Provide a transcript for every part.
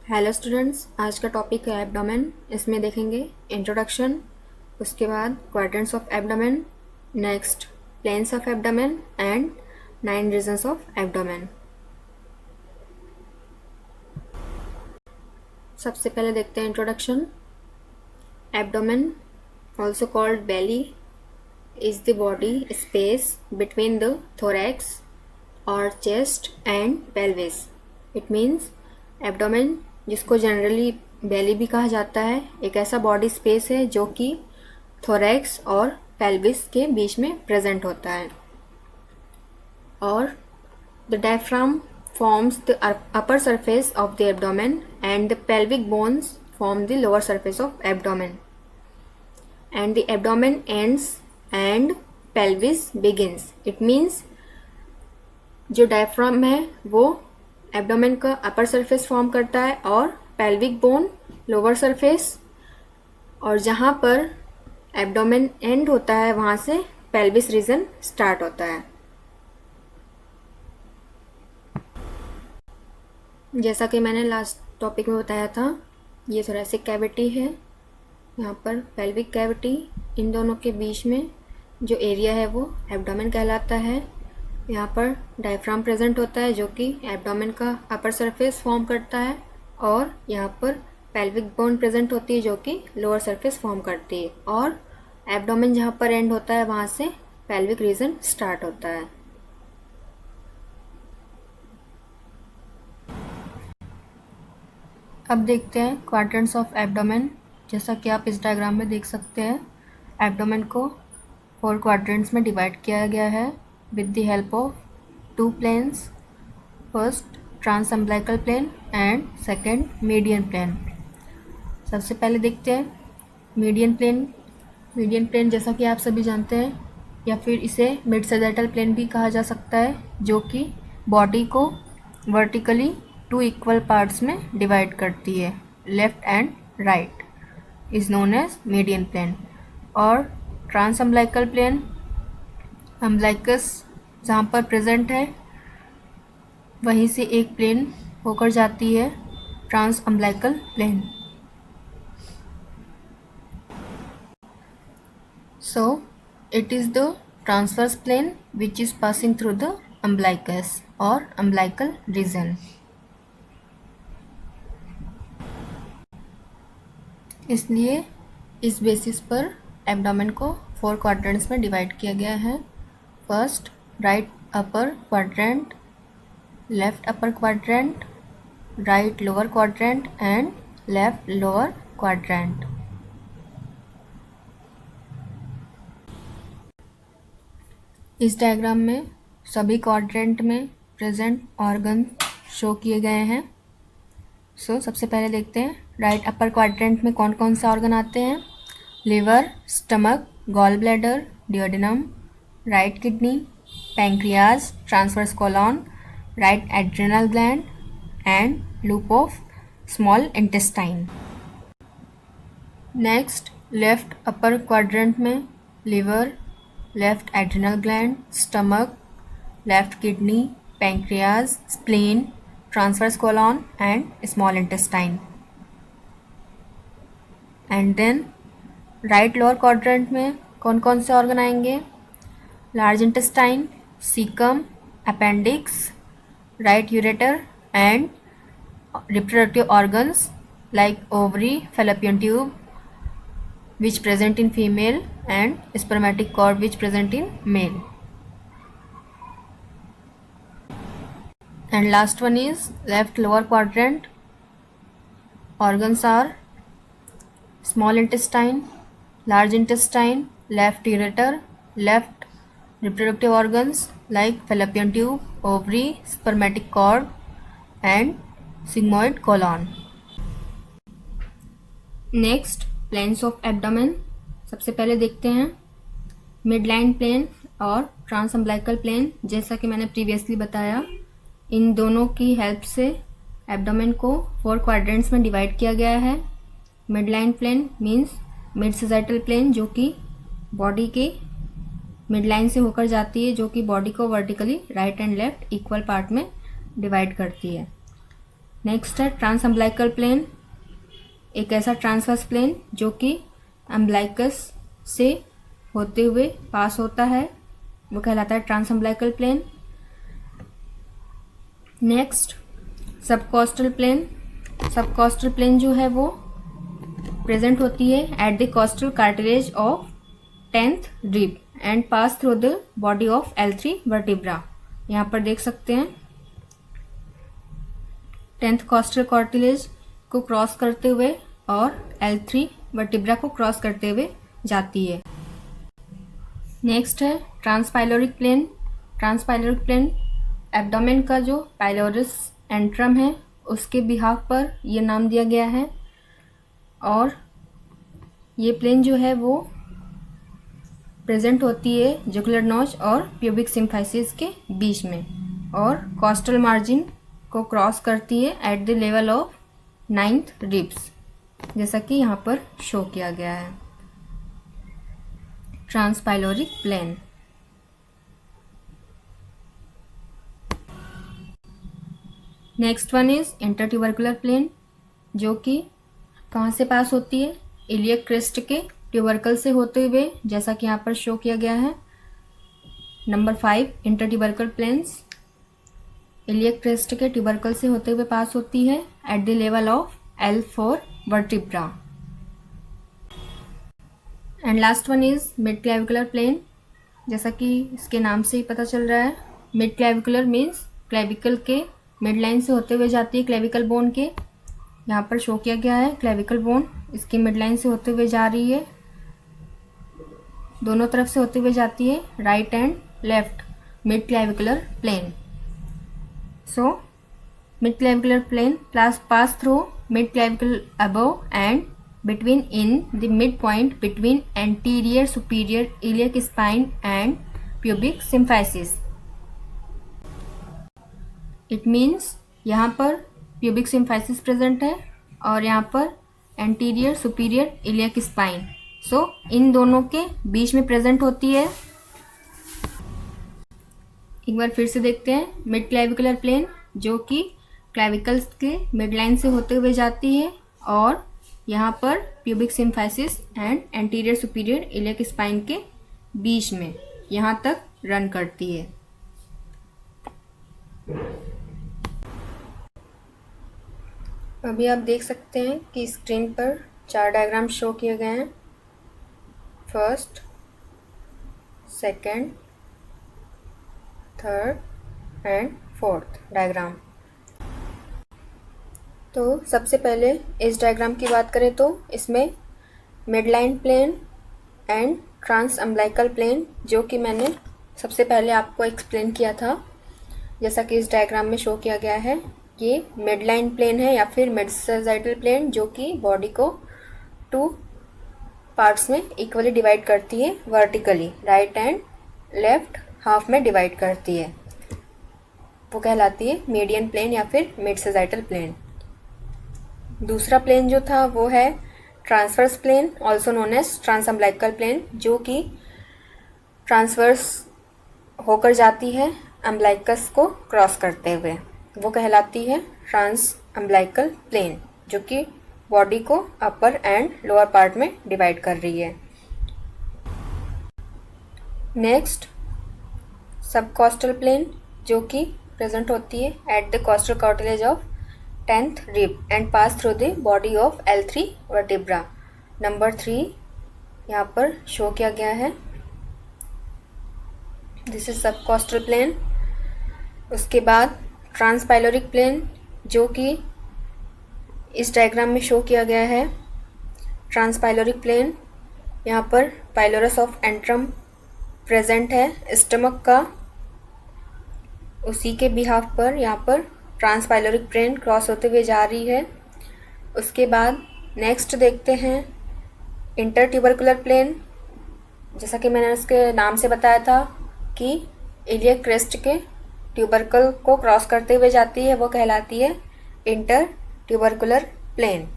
Hello students, आज का topic है एब्डोमेन। इसमें देखेंगे इंट्रोडक्शन, उसके बाद quadrants of abdomen, next planes of abdomen and 9 regions of abdomen. सबसे पहले देखते हैं introduction. Abdomen, also called belly, is the body space between the thorax or chest and pelvis. It means abdomen, जिसको generally बेली भी कहा जाता है, एक ऐसा बॉडी स्पेस है जो कि थोरैक्स और पेल्विस के बीच में प्रेजेंट होता है। और the diaphragm forms the upper surface of the abdomen and the pelvic bones form the lower surface of abdomen. And the abdomen ends and pelvis begins. It means जो diaphragm है वो abdomen का upper surface form करता है और pelvic bone lower surface, और जहाँ पर एब्डोमेन एंड होता है वहाँ से पेल्विस रीजन स्टार्ट होता है। जैसा कि मैंने लास्ट टॉपिक में बताया था, ये थोरेसिक कैविटी है, यहाँ पर पेल्विक कैविटी, इन दोनों के बीच में जो एरिया है वो एब्डोमेन कहलाता है। यहाँ पर डायफ्राम प्रेजेंट होता है जो कि एब्डोमेन का अपर सरफेस फॉर्म करता है, और यहाँ पर पेल्विक बोन प्रेजेंट होती है जो कि लोअर सरफेस फॉर्म करती है, और एब्डोमेन जहाँ पर एंड होता है वहाँ से पेल्विक रीजन स्टार्ट होता है। अब देखते हैं क्वाड्रेंट्स ऑफ एब्डोमेन। जैसा कि आप इस डायग्राम में देख सकते हैं, एब्डोमेन को 4 क्वाड्रेंट्स में डिवाइड किया गया है with the help of 2 planes, first trans umbilical plane and second median plane. सबसे पहले देखते हैं मीडियन प्लेन। मीडियन प्लेन जैसा कि आप सभी जानते हैं, या फिर इसे मिड सैजिटल प्लेन भी कहा जा सकता है, जो कि बॉडी को वर्टिकली 2 इक्वल पार्ट्स में डिवाइड करती है, left and right, is known as median plane. और ट्रांस अम्बिलिकल प्लेन, अम्बिलिकस जहाँ पर प्रेजेंट है वहीं से एक प्लेन होकर जाती है, trans umbilical plane. So it is the transverse plane which is passing through the umbilicus or umbilical region. इसलिए इस बेसिस पर एब्डोमेन को 4 क्वाड्रेंट्स में डिवाइड किया गया है। First right upper quadrant, left upper quadrant, right lower quadrant and left lower quadrant. इस diagram में सभी क्वाड्रेंट में प्रेजेंट ऑर्गन शो किए गए हैं। सबसे पहले देखते हैं राइट अपर क्वाड्रेंट में कौन कौन से ऑर्गन आते हैं। Liver, stomach, gall bladder, duodenum, right kidney, pancreas, transverse colon, right adrenal gland and loop of small intestine. Next left upper quadrant में liver, left adrenal gland, stomach, left kidney, pancreas, spleen, transverse colon and small intestine. And then right lower quadrant में कौन कौन से organ आएंगे। Large intestine, caecum, appendix, right ureter and reproductive organs like ovary, fallopian tube which present in female and spermatic cord which present in male. And last one is left lower quadrant. Organs are small intestine, large intestine, left ureter, left reproductive organs like fallopian tube, ovary, spermatic cord and sigmoid colon. Next planes of abdomen. सबसे पहले देखते हैं midline plane और trans umbilical plane. जैसा कि मैंने previously बताया, इन दोनों की हेल्प से एब्डोमेन को 4 क्वाड्रेंट्स में डिवाइड किया गया है। Midline plane means mid sagittal plane, जो कि बॉडी के मिडलाइन से होकर जाती है, जो कि बॉडी को vertically right and left equal part में डिवाइड करती है। नेक्स्ट है ट्रांस अम्बिलिकल प्लेन, एक ऐसा ट्रांसवर्स प्लेन जो कि अम्बिलिकस से होते हुए पास होता है, वो कहलाता है trans umbilical plane. Next subcostal plane, subcostal plane जो है वो प्रेजेंट होती है at the costal cartilage of 10th rib and pass through the body of L3 vertebra. यहाँ पर देख सकते हैं 10th कॉस्टल कार्टिलेज को क्रॉस करते हुए और L3 वर्टिब्रा को क्रॉस करते हुए जाती है। नेक्स्ट है ट्रांसपाइलोरिक प्लेन। ट्रांसपाइलोरिक प्लेन एब्डोमेन का जो पाइलोरस एंट्रम है उसके बिहाफ पर यह नाम दिया गया है, और ये प्लेन जो है वो प्रेजेंट होती है जुगुलर नॉच और प्यूबिक सिम्फाइसिस के बीच में, और कॉस्टल मार्जिन को क्रॉस करती है at the level of 9th ribs, जैसा कि यहाँ पर शो किया गया है। Transpyloric plane. Next one is intertubercular plane, जो कि कहाँ से पास होती है, इलियक क्रेस्ट के ट्यूबरकल से होते हुए, जैसा कि यहाँ पर शो किया गया है। Number 5 intertubercular planes iliac crest के ट्यूबरकल से होते हुए पास होती है at the level of L4 vertebra. And last one is mid clavicular plane, जैसा कि इसके नाम से ही पता चल रहा है, मिड क्लेविकुलर मीन्स क्लेविकल के मिड लाइन से होते हुए जाती है क्लेविकल बोन के। यहाँ पर शो किया गया है क्लेविकल बोन इसकी मिड लाइन से होते हुए जा रही है, दोनों तरफ से होते हुए जाती है, right and left mid clavicular plane. So mid clavicular plane pass through mid clavicle above and between in the midpoint between anterior superior iliac spine and pubic symphysis. It means यहाँ पर pubic symphysis प्रेजेंट है और यहाँ पर anterior superior iliac spine, so इन दोनों के बीच में present होती है। एक बार फिर से देखते हैं मिड क्लेविकुलर प्लेन, जो कि क्लेविकल्स के मिड लाइन से होते हुए जाती है और यहाँ पर pubic symphysis and anterior superior iliac spine के बीच में यहाँ तक रन करती है। अभी आप देख सकते हैं कि स्क्रीन पर 4 डायग्राम शो किए गए हैं, first, second, third and fourth diagram. तो सबसे पहले इस डायग्राम की बात करें तो इसमें midline plane and trans umbilical plane, जो कि मैंने सबसे पहले आपको एक्सप्लेन किया था, जैसा कि इस डायग्राम में शो किया गया है, ये मिडलाइन प्लेन है या फिर मिड सैजिटल प्लेन, जो कि बॉडी को 2 पार्ट्स में इक्वली डिवाइड करती है vertically, right and left half में डिवाइड करती है, वो कहलाती है मीडियन प्लेन या फिर मिड सैजिटल प्लेन। दूसरा प्लेन जो था वो है transverse plane, also known as trans umbilical plane, जो कि ट्रांसवर्स होकर जाती है अम्बिलिकस को क्रॉस करते हुए, वो कहलाती है ट्रांस अम्बिलिकल प्लेन, जो कि बॉडी को अपर एंड लोअर पार्ट में डिवाइड कर रही है। नेक्स्ट सबकॉस्टल प्लेन, जो कि प्रेजेंट होती है at the costal cartilage of 10th rib and pass through the body of L3 vertebra. Number 3 यहाँ पर शो किया गया है, दिस इज सबकॉस्टल प्लेन। उसके बाद ट्रांसपाइलोरिक प्लेन, जो कि इस डायग्राम में शो किया गया है। ट्रांसपाइलोरिक प्लेन, यहाँ पर पाइलोरस ऑफ एंट्रम प्रेजेंट है स्टमक का, उसी के बिहाफ पर यहाँ पर ट्रांसपाइलोरिक प्लेन क्रॉस होते हुए जा रही है। उसके बाद नेक्स्ट देखते हैं इंटरट्यूबरकुलर प्लेन, जैसा कि मैंने उसके नाम से बताया था कि इलियक क्रेस्ट के ट्यूबरकल को क्रॉस करते हुए जाती है, वो कहलाती है इंटरट्यूबरकुलर प्लेन,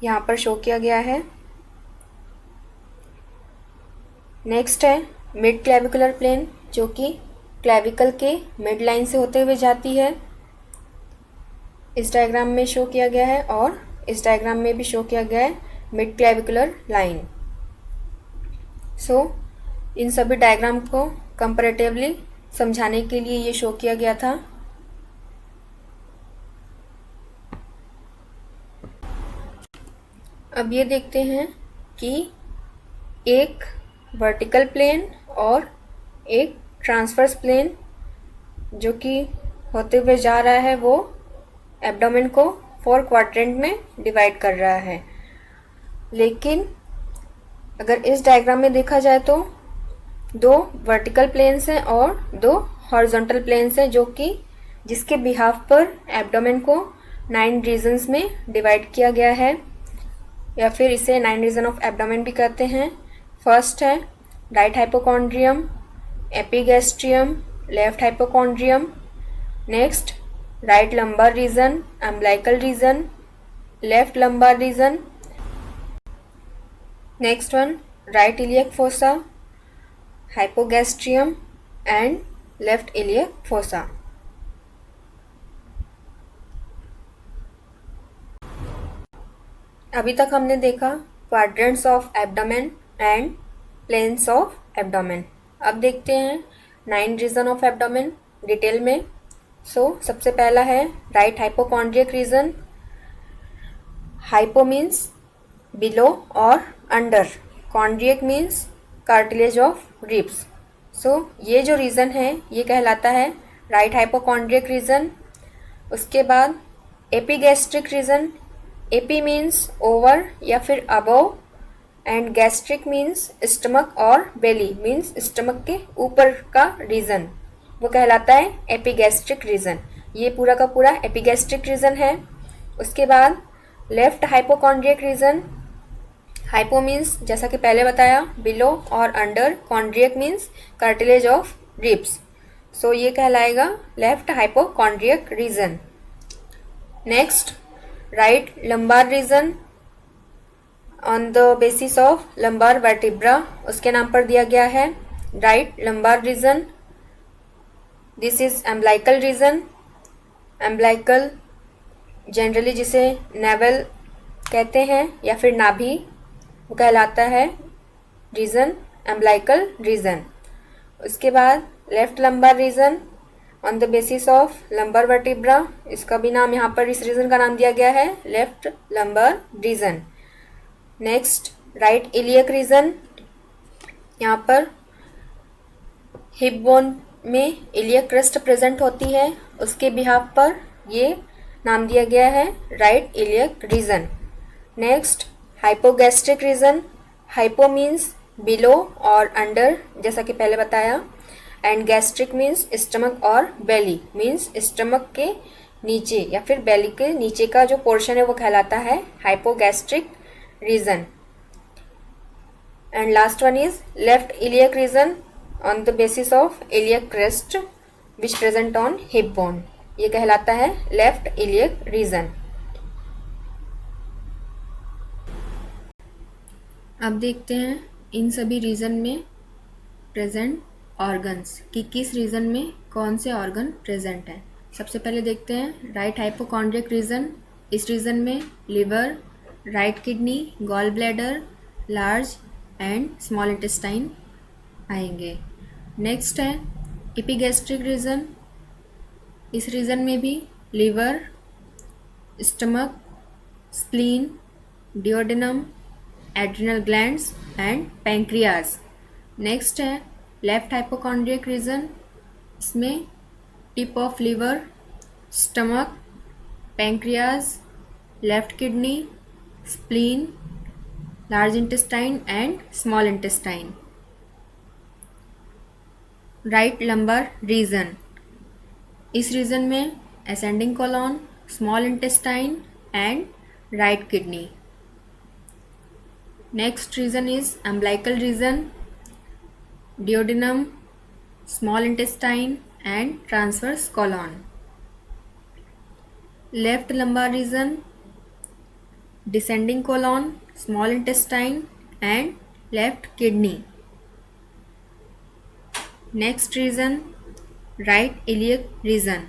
यहाँ पर शो किया गया है। नेक्स्ट है मिड क्लेविकुलर प्लेन, जो कि क्लेविकल के मिड लाइन से होते हुए जाती है, इस डायग्राम में शो किया गया है, और इस डायग्राम में भी शो किया गया है मिड क्लेविकुलर लाइन। सो इन सभी डायग्राम को कंपैरेटिवली समझाने के लिए ये शो किया गया था। अब ये देखते हैं कि एक वर्टिकल प्लेन और एक ट्रांसवर्स प्लेन जो कि होते हुए जा रहा है वो एब्डोमेन को 4 क्वाड्रेंट में डिवाइड कर रहा है। लेकिन अगर इस डायग्राम में देखा जाए तो 2 वर्टिकल प्लेन्स हैं और 2 हॉरिजॉन्टल प्लेन्स हैं, जो कि जिसके बिहाफ पर एब्डोमेन को 9 रीजन्स में डिवाइड किया गया है, या फिर इसे 9 रीजन ऑफ एब्डोमेन भी कहते हैं। फर्स्ट है right hypochondrium, epigastrium, left hypochondrium. Next right lumbar region, umbilical region, left lumbar region. Next one right iliac fossa, hypogastrium and left iliac fossa. अभी तक हमने देखा quadrants of abdomen and planes of abdomen. अब देखते हैं 9 reason of abdomen detail में। सबसे पहला है right hypochondriac region. Hypo means below और under, chondriac means cartilage of ribs. ये जो रीजन है ये कहलाता है राइट हाइपोकॉन्ड्रियक रीजन। उसके बाद epigastric region. Epi means over या फिर above, and gastric means stomach, और बेली मीन्स स्टमक के ऊपर का रीजन, वो कहलाता है एपीगैस्ट्रिक रीजन। ये पूरा का पूरा एपीगैस्ट्रिक रीजन है। उसके बाद left hypochondriac region. Hypo means जैसा कि पहले बताया बिलो और under, chondriac means cartilage of ribs. ये कहलाएगा left hypochondriac region. Next right lumbar region on the basis of lumbar vertebra, उसके नाम पर दिया गया है right lumbar region. This is umbilical region. Umbilical generally जिसे नेवल कहते हैं या फिर नाभि, वो कहलाता है रीजन एम्बिलिकल रीजन। उसके बाद left lumbar region on the basis of lumbar vertebra, इसका भी नाम यहाँ पर इस रीजन का नाम दिया गया है left lumbar region. Next right iliac region, यहाँ पर हिप बोन में इलियक क्रस्ट प्रेजेंट होती है, उसके बिहाफ पर ये नाम दिया गया है right iliac region. Next hypogastric region. Hypo means below और अंडर, जैसा कि पहले बताया, एंड गैस्ट्रिक मीन्स स्टमक, और बेली मीन्स स्टमक के नीचे या फिर बेली के नीचे का जो पोर्शन है वो कहलाता है hypogastric region. And last one is left iliac region on the basis of iliac crest which present on hip bone, ये कहलाता है लेफ्ट इलियक रीजन। अब देखते हैं इन सभी रीजन में प्रेजेंट ऑर्गन्स कि किस रीजन में कौन से ऑर्गन प्रेजेंट हैं। सबसे पहले देखते हैं राइट हाइपोकॉन्ड्रियक रीजन। इस रीजन में liver, right kidney, gall bladder, large and small intestine आएंगे। नेक्स्ट है एपिगैस्ट्रिक रीजन। इस रीजन में भी liver, stomach, spleen, duodenum, adrenal glands and pancreas. Next है लेफ्ट हाइपोकॉन्ड्रियक रीजन। इसमें tip of liver, stomach, pancreas, left kidney, spleen, large intestine and small intestine. Right lumbar region. इस region में ascending colon, small intestine and right kidney. Next reason is umbilical region, duodenum, small intestine and transverse colon. Left lumbar region, descending colon, small intestine and left kidney. Next region right iliac region,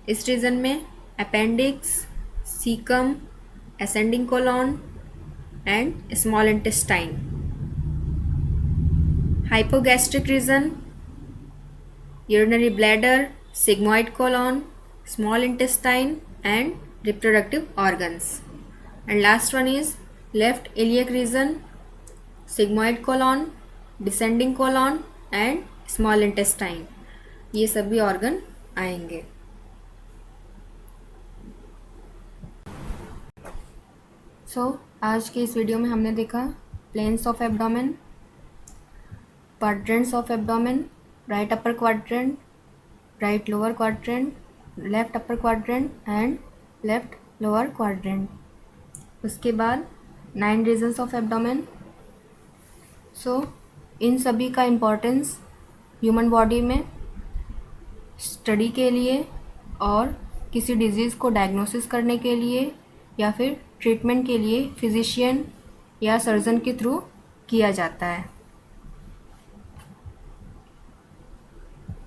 इस region में appendix, caecum, ascending colon and small intestine. Hypogastric region, urinary bladder, sigmoid colon, small intestine and reproductive organs. And last one is left iliac region, sigmoid colon, descending colon and small intestine. ये सभी organ आएंगे। आज के इस video में हमने देखा planes of abdomen, quadrants of abdomen, right upper quadrant, right lower quadrant, left upper quadrant and left lower quadrant। उसके बाद 9 रीजन्स ऑफ एब्डोमेन। इन सभी का इम्पोर्टेंस ह्यूमन बॉडी में स्टडी के लिए और किसी डिजीज़ को डायग्नोसिस करने के लिए या फिर ट्रीटमेंट के लिए फिजिशियन या सर्जन के थ्रू किया जाता है।